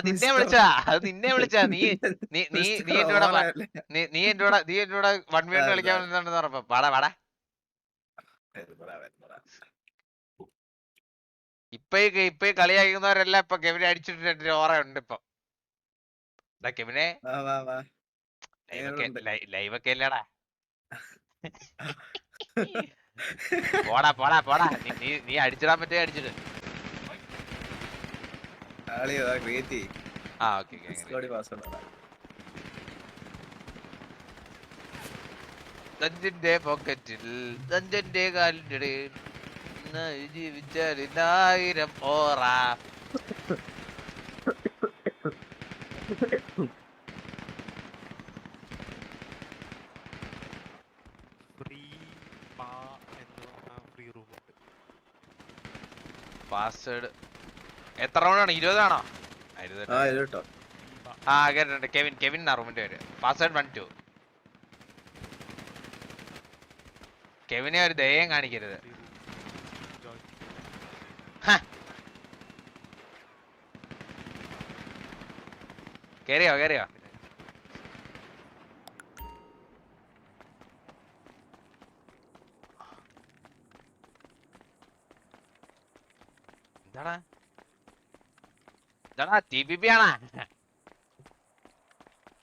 നിന്നെ വിളിച്ചാ നീ നീ നീ നീ എന്റെ കൂടെ നീ എന്റെ കൂടെ 1v1 കളിക്കാൻ പറഞ്ഞപ്പോ വാടാ ഇപ്പൊ കളിയാക്കുന്നവരെല്ലാം ഇപ്പൊ കെവിനെ അടിച്ചിട്ട് ഓറയുണ്ട് ഇപ്പൊ കെവിനെ ലൈവൊക്കെ അല്ലേടാ പോടാ നീ അടിച്ചിടാൻ പറ്റേ അടിച്ചിട്ട് തഞ്ചന്റെ പോക്കറ്റിൽ തഞ്ചന്റെ കാലിന്റെ ജീവിച്ചാൽ 1000 ഓറ പാസ്വേഡ് എത്ര റൗണ്ടാണ് 20 ആണോ കേട്ടിട്ടുണ്ട് കെവിൻ എന്നാ റൂമിന്റെ പേര് പാസ്വേഡ് 1-2 കെവിനെ ഒരു ദയം കാണിക്കരുത് കേറിയോ എന്താടാ TPP ആണാ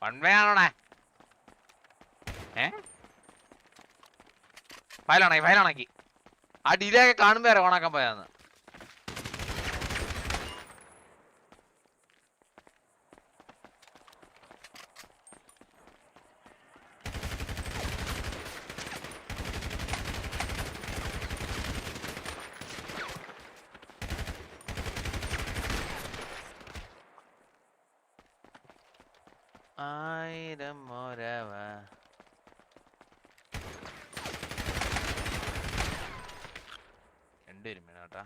1v ആണോടാ ഫയലാണാക്കി ആ ഡിലേ ഒക്കെ കാണുമ്പോ വരെ ഓണാക്കാൻ പോയാന്ന് ആയിരം മോരവ രണ്ടുപേരും വേണോട്ടാ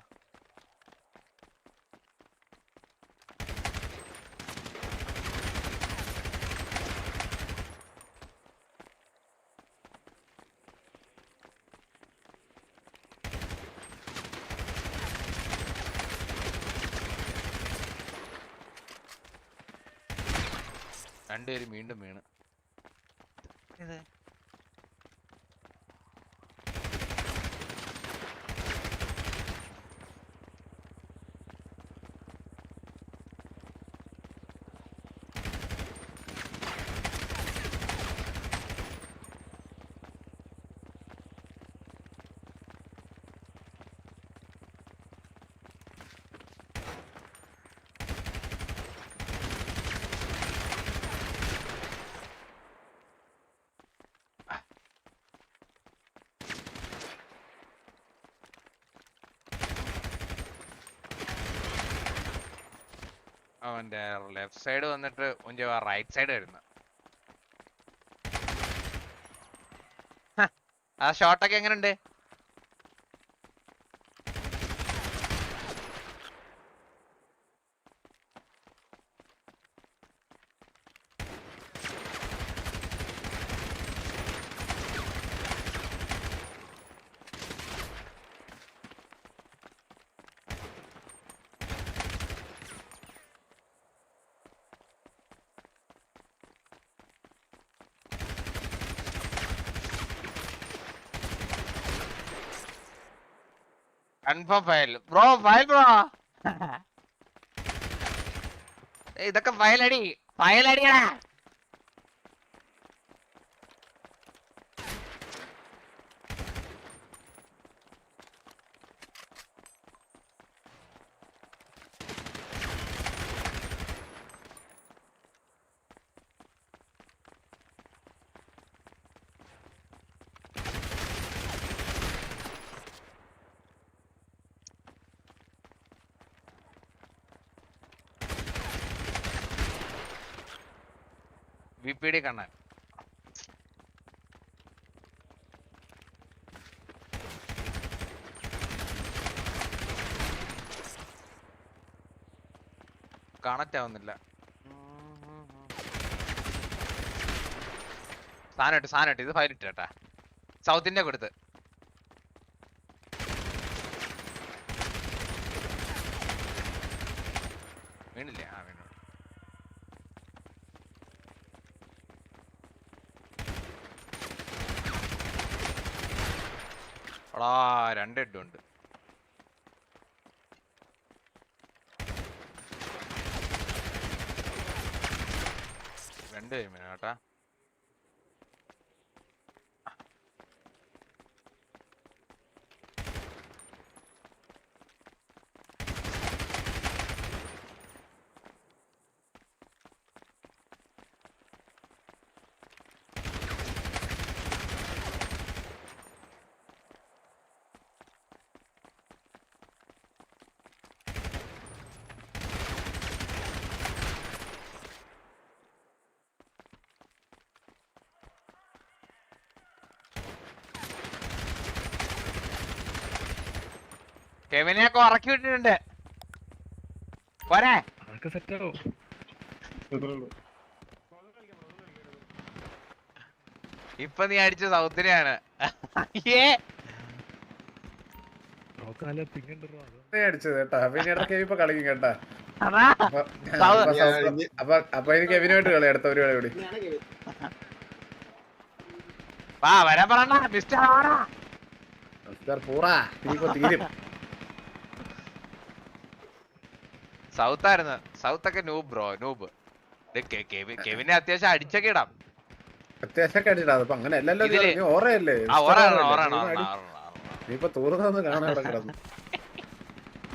രണ്ടുപേരും വീണ്ടും വീണ് അവന്റെ ലെഫ്റ്റ് സൈഡ് വന്നിട്ട് റൈറ്റ് സൈഡ് വരുന്ന ആ ഷോട്ടൊക്കെ എങ്ങനെയുണ്ട് കൺഫേം ഫയൽ ബ്രോ ഇതൊക്കെ ഫയലടിയാ VPD കണ്ണൻ കണക്റ്റ് ആവുന്നില്ല സാധനം ഇത് ഫയൽ ഇട്ടേട്ടാ സൗത്ത് ഇന്ത്യ കൊടുത്ത് വീണില്ലേ വീണു എടാ 2 ഹെഡ് ഉണ്ട്. കേട്ടാ കെവിനെയൊക്കെ ഉറക്കി വിട്ടിട്ടുണ്ട്. പോരെ ഇപ്പൊ നീ അടിച്ച സൗത്തിനെയാണ്. അടിച്ചത് കേട്ടാ. ഇപ്പൊ കളിക്കും കേട്ടാ. അപ്പൊ എനിക്ക് കെവിനുമായിട്ട് കളി അടുത്ത ഒരു കളി കൂടി. തീരും. സൗത്തായിരുന്നു. സൗത്തൊക്കെ നൂബ് ബ്രോ, നൂബ്. കെവിനെ അത്യാവശ്യം അടിച്ചൊക്കെ ഇടാം. അത്യാവശ്യം അടിച്ചിടാം. അപ്പൊ അങ്ങനെ അല്ലല്ലോ. ഓറയല്ലേ നീ ഇപ്പൊ തൂർന്നൊന്ന് കാണാൻ കിടന്നു.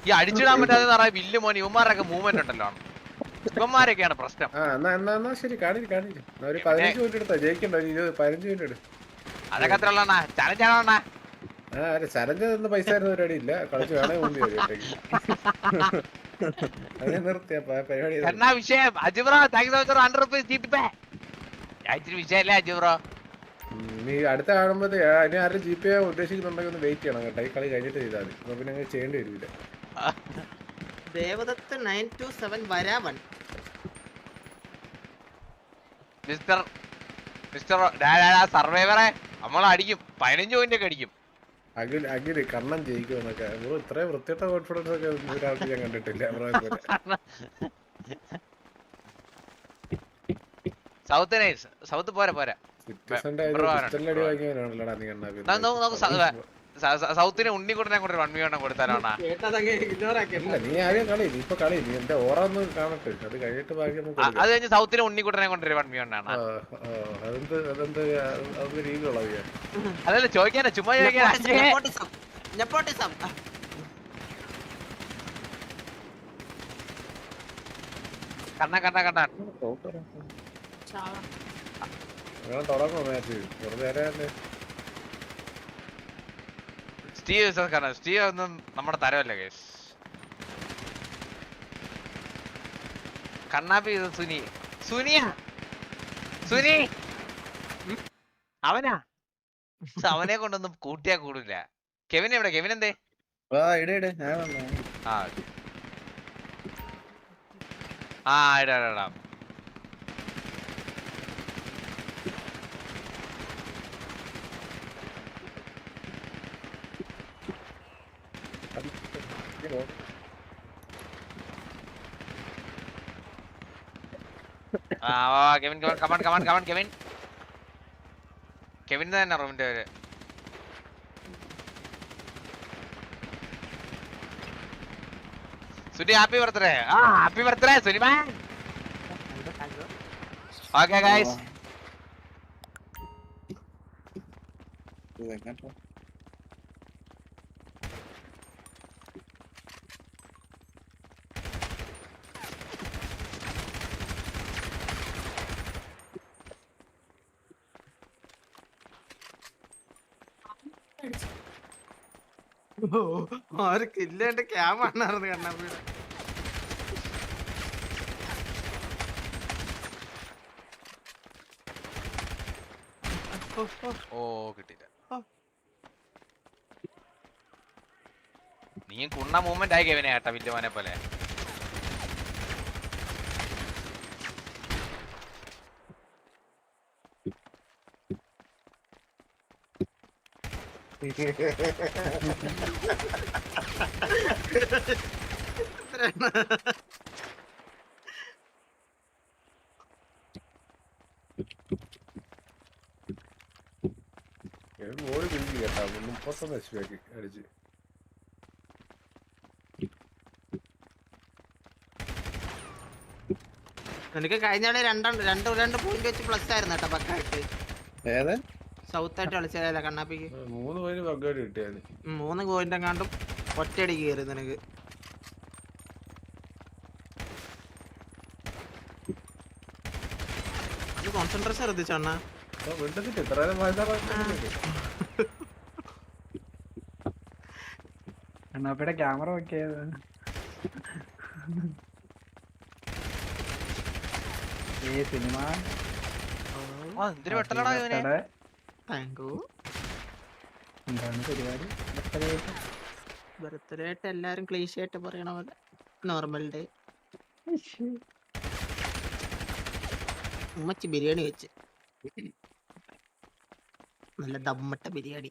ഈ അടിച്ചിടാൻ പറ്റാതെ പറയാ വില്ല് മോൻ. ഇവന്മാരൊക്കെ മൂവ്മെന്റ് ഉണ്ടല്ലോ. ഇവന്മാരൊക്കെയാണ് പ്രശ്നം. എന്നാ ശരി കാണില്ല. ഒരു 15 മിനിറ്റ് എടുത്താ ജയിക്കണ്ട. 15 മിനിറ്റ് എടു. അതൊക്കെ അത്ര ഉള്ളതാ. ചലഞ്ചാണോ? ചലഞ്ച് തന്ന പൈസ പരിപാടി ഇല്ല. കളിച്ച് വേണേ മുമ്പ് നിർത്തിയ പരിപാടി. എന്നാ വിഷയം അജുബ്രോ? വിഷയല്ലേ അജുബ്രോ? നീ അടുത്ത കാണുമ്പോ അതിന് ആരും ജി പേ ഉദ്ദേശിക്കുന്നുണ്ടെങ്കിൽ ഒന്ന് വെയിറ്റ് ചെയ്യണം കേട്ടോ. ഈ കളി കഴിഞ്ഞിട്ട് ചെയ്താൽ മതി. അപ്പൊ പിന്നെ അങ്ങനെ ചെയ്യേണ്ടി വരില്ല. ദേവദത്ത് 927 വരാവൻ. മിസ്റ്റർ സർവൈവറെ നമ്മൾ അടിക്കും. 15 പോയിന്റ് ഒക്കെ അടിക്കും. അഖില് കണ്ണം ജയിക്കുമെന്നൊക്കെ ബ്രോ. ഇത്രയും വൃത്തിയിട്ട കോൺഫിഡൻസ് ഒക്കെ ഒരാൾക്ക് ഞാൻ കണ്ടിട്ടില്ല ബ്രോ. South nice. സൗത്ത് പോരാ. സൗത്തിന് ഉണ്ണിക്കുട്ടനെ കൊണ്ട് 1v1 കൊടുത്താലോണ. നീ ആദ്യം കളി. നീ ഇപ്പൊ കളി. നീ എന്റെ ഓറ ഒന്ന് കാണട്ടെ. അത് കഴിഞ്ഞിട്ട് ബാക്കി അത് കഴിഞ്ഞ് സൗത്തിന് ഉണ്ണിക്കുട്ടനെ കൊണ്ട് 1v1 ആണ്. അതെന്ത് രീതിയുള്ള അതല്ല ചോദിക്കാനാ, ചുമ്മാ ചോദിക്കാനാ. കണ്ണ തുടങ്ങുമോ മാച്ച്? വെറുതെ അറിയാല്ലേ. സ്റ്റീവ് ഒന്നും നമ്മുടെ തരമല്ല കേസ്. കണ്ണാപ്പി സുനി അവനാ. അവനെ കൊണ്ടൊന്നും കൂട്ടിയാ കൂടില്ല. കെവിൻ എവിടെ? കെവിൻ എന്തേ? ഇടാം. കെവിൻ കമാൺ കെവിൻ തന്നെ റൂമിന്റെ പേര്. Suni happy birthday. Happy birthday സുനിമാൻ. Okay guys. കില്ല എന്റെ ക്യാം ആണായിരുന്നു കണ്ണാപ്പിയുടെ. കിട്ടില്ല. നീ കുണ്ണ മൂവ്മെന്റ് ആയി കെവിനെ കേട്ടാ വില്ലുമോനെ പോലെ. ബോൾ കേട്ടാ ഒന്നും 40 HP ആക്കി അടിച്ച്. എനിക്ക് കഴിഞ്ഞ കളി രണ്ട് പോയിന്റ് വെച്ച് പ്ലസ് ആയിരുന്നു കേട്ടോ പക്കായിട്ട്. ഏത് സൗത്ത് ആയിട്ട് കളിച്ചതല്ല കണ്ണാപ്പിക്ക്. 3 പോയിന്റ് ബഗ്ഗായിട്ട് കിട്ടിയാല്. 3 പോയിന്റ് എങ്ങാണ്ടും ഒറ്റയടി കയറി നിനക്ക്. കോൺസെൻട്രേഷൻ ശ്രദ്ധിച്ചണ്ണ. വീട്ടിൽ ഇത്ര നേരം വായിച്ചാൽ കണ്ണാപ്പിയുടെ ക്യാമറ നോക്കിയത് ഈ സിനിമ എന്തിനു വെട്ടലടാ ഇവനെ? താങ്ക് എന്താണ് പരിപാടി? ബർത്ത്ഡേ ആയിട്ട് എല്ലാരും ക്ലീഷ് ആയിട്ട് പറയണ പോലെ നോർമൽ ഡേ. ഉമ്മച്ചി ബിരിയാണി വെച്ച് നല്ല ദമ്മട്ട ബിരിയാണി.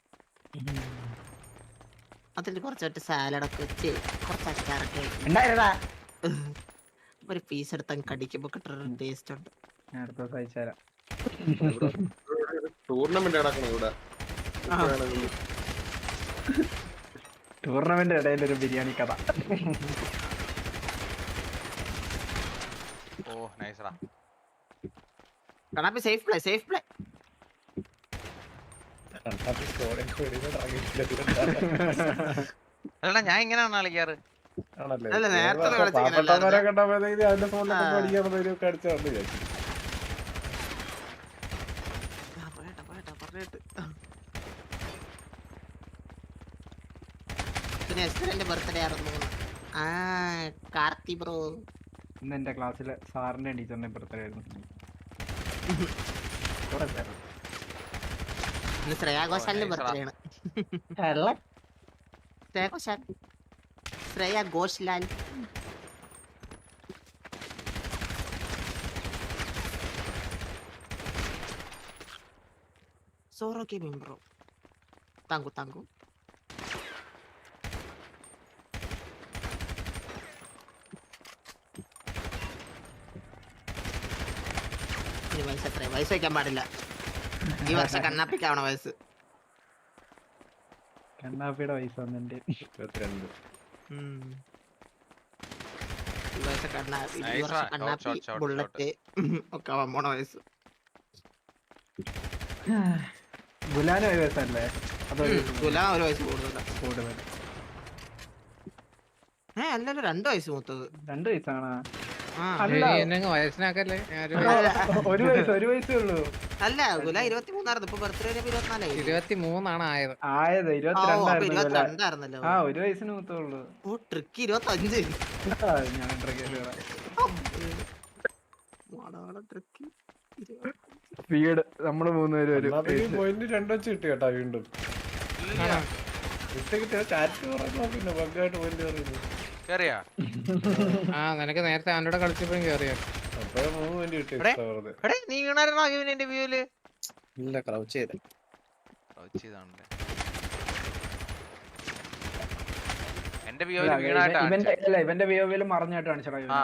അതിൽ കുറച്ചായിട്ട് സാലഡൊക്കെ വെച്ച് കുറച്ച് അച്ചാറൊക്കെ വെച്ച് ഒരു പീസ് എടുത്ത് കടിക്കുമ്പോ കിട്ടുന്ന ടേസ്റ്റ് ഉണ്ട്. ഞാൻ അടുത്ത ദിവസം അയച്ചുതരാം. ടൂർണമെന്റ് നടക്കണം ഇവിടെ. ടൂർണമെന്റ് ഇടയിൽ ഒരു ബിരിയാണി കഥ. ഓ നൈസറാ. കണ്ണാപ്പി സേഫ് പ്ലേ സേഫ് പ്ലേ. അല്ലടാ ഞാൻ ഇങ്ങനെയാണ് കളിക്കാറ്. ആണല്ലേ? അല്ല, നേരത്തെ കളിച്ച പാവപ്പെട്ടവന്മാരെ കണ്ടപ്പോഴത്തേക്ക് അതിന്റെ ഫോണിലൊക്കെ അടിക്കാൻ അടിച്ചാണ്ട് വിചാരിച്ചു. പിന്നെ എസ്തറിന്റെ ബർത്ത്ഡേ ആയിരുന്നു. ആ കാർത്തി ബ്രോ. ഇന്ന് എന്റെ ക്ലാസ്സിലെ സാറിന്റെ ടീച്ചറിന്റെ ബർത്ത്ഡേ ആയിരുന്നു. ഇന്ന് ശ്രേയാ ഘോഷാലിന്റെ ബർത്ത്ഡേ ആണ്. Shreya Ghoshal, Shreya Ghoshal. Zoro gaming bro. Thank you thank you. വയസ്സ് എത്ര? വയസ്സ് വയ്ക്കാൻ പാടില്ല. ഈ വർഷം കണ്ണാപ്പിക്കാവണ വയസ്സ്. കണ്ണാപ്പിയുടെ വയസ്സ് വന്നെന്റെ 22. ഈ വയസ്സ് കണ്ണാപ്പി, ഈ Nice വർഷം one. കണ്ണാപ്പി, Shot. ബുള്ളറ്റ് ഒക്കെ ആവാൻ പോണ വയസ്സ്. ഗുലാന് ഒരു വയസ്സല്ലേ? അതൊരു ഗുലാം ഒരു വയസ്സ് കൂടുതലാണ്. കൂടുതൽ. അല്ലല്ലോ 2 വയസ്സ് മൂത്തത്. 2 വയസ്സാണ്. ആ. അല്ല, വയസ്സിനാക്കല്ലേ ഒരു വയസ്സേ ഉള്ളൂ. അല്ല ഗുല 23 ഇപ്പൊ ബർത്ത്ഡേ 24 23 ആയത്. ആയത് 22 22 ആ, ഒരു വയസ്സിന് മൂത്തുള്ളൂ. ഓ ട്രിക്ക് 25. ഞാൻ സ്പീഡ് നമ്മള് 3 പേരും ഒരു പോയിന്റ് 2 വെച്ച് കിട്ടി കേട്ടാ. വീണ്ടും കിട്ടിയ ചാറ്റ് പറഞ്ഞു. പിന്നെ ബഗ്ഗായിട്ട് പോയിന്റ് പറയുന്നു. കേറിയാ? ആ നിനക്ക് നേരത്തെ അവനോട് കളിച്ചപ്പോഴും കേറിയോ? അപ്പൊ 3 പോയിന്റ് കിട്ടി എടേ. extra വെറുതെ. എടേ നീ വീണായിരുന്നോ അഖിലിന് എന്റെ വ്യൂല്? ഇല്ല, ക്രൗച്ച് ചെയ്ത്. ചെയ്താണല്ലേ എന്റെ വ്യൂല് വീണായിട്ടാ. ഇവന്റെ വിയോവില് മറിഞ്ഞായിട്ട് കാണിച്ചടാ. ആ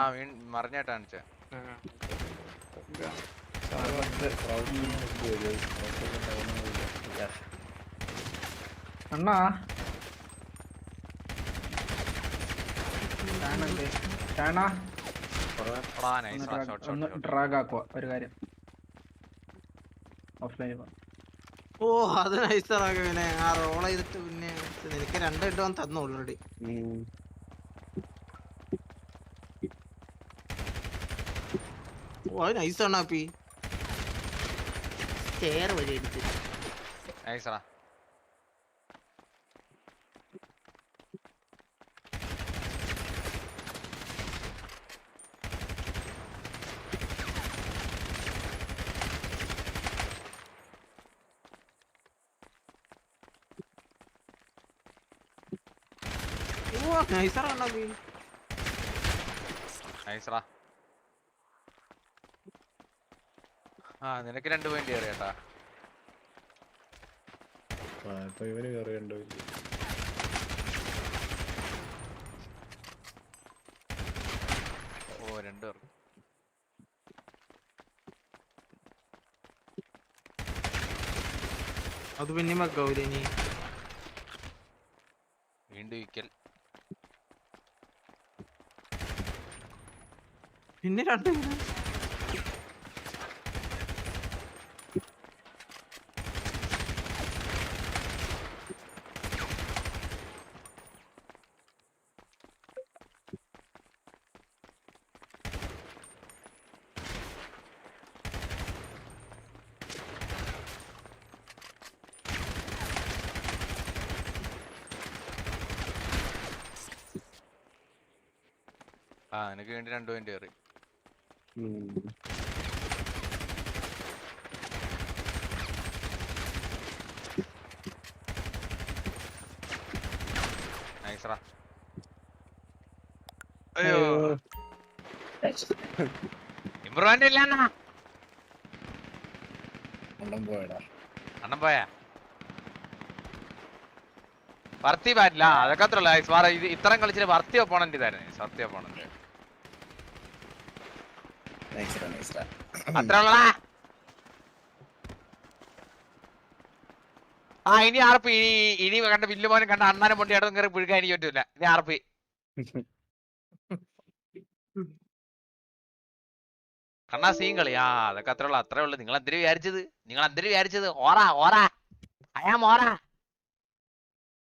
മറിഞ്ഞായിട്ടാ കാണിച്ചേ. അണ്ണാ ഒന്ന് ഡ്രാഗ് ആക്കുക ഒരു കാര്യം. ഓഫ്ലൈൻ ഓ അത് നൈസറാക്കി. പിന്നെ ആ റോൾ ചെയ്തിട്ട് പിന്നെ എനിക്ക് 2 ഇട്ട് തന്നു ഓൾറെഡി. ഓ അത് നൈസാണ് ആപ്പി. സ്റ്റെയർ വഴി അടിച്ച്. നൈസറാ. ഓ നൈസറാണ് ആപ്പി. നൈസറാ. ആ നിനക്ക് 2 പോയിന്റ് കയറിയാട്ടാ. ഇപ്പൊ ഇവന് കയറിയുണ്ടോ? ഓ 2 പേർക്ക്. അത് പിന്നെ മക്കാവൂലേ നീ? പിന്നെ രണ്ട് ആ എനിക്ക് വേണ്ടി 2 പോയിന്റ് കയറി. നൈസ്റാ. അയ്യോ ഇമ്പ്രൂവ്മെന്റ് ഇല്ല അണ്ണാ. അണ്ണം പോയടാ. അണ്ണം പോയാ വർത്തി പാറ്റില്ല. അതൊക്കെ അത്ര ഇത് ഇത്രയും കളിച്ചിട്ട് വർത്തി ഒപ്പോണന്റ് ഇതായിരുന്നു. വർത്തി ഒപ്പോണന്റ് അത്ര ഉള്ളടാ. ആ ഇനി ആർപ്പി ഇനി കണ്ട വില്ലുമോനും കണ്ട അണ്ണാനും പൊണ്ടിയാടും കയറി പുഴുക്കാൻ എനിക്ക് പറ്റൂല. ഇനി ആർപ്പി കണ്ണാ സീൻ കളി. ആ അതൊക്കെ അത്രേ ഉള്ളു. നിങ്ങൾ എന്തിനു വിചാരിച്ചത്? ഓറാ ഐ ആം ഓറാ.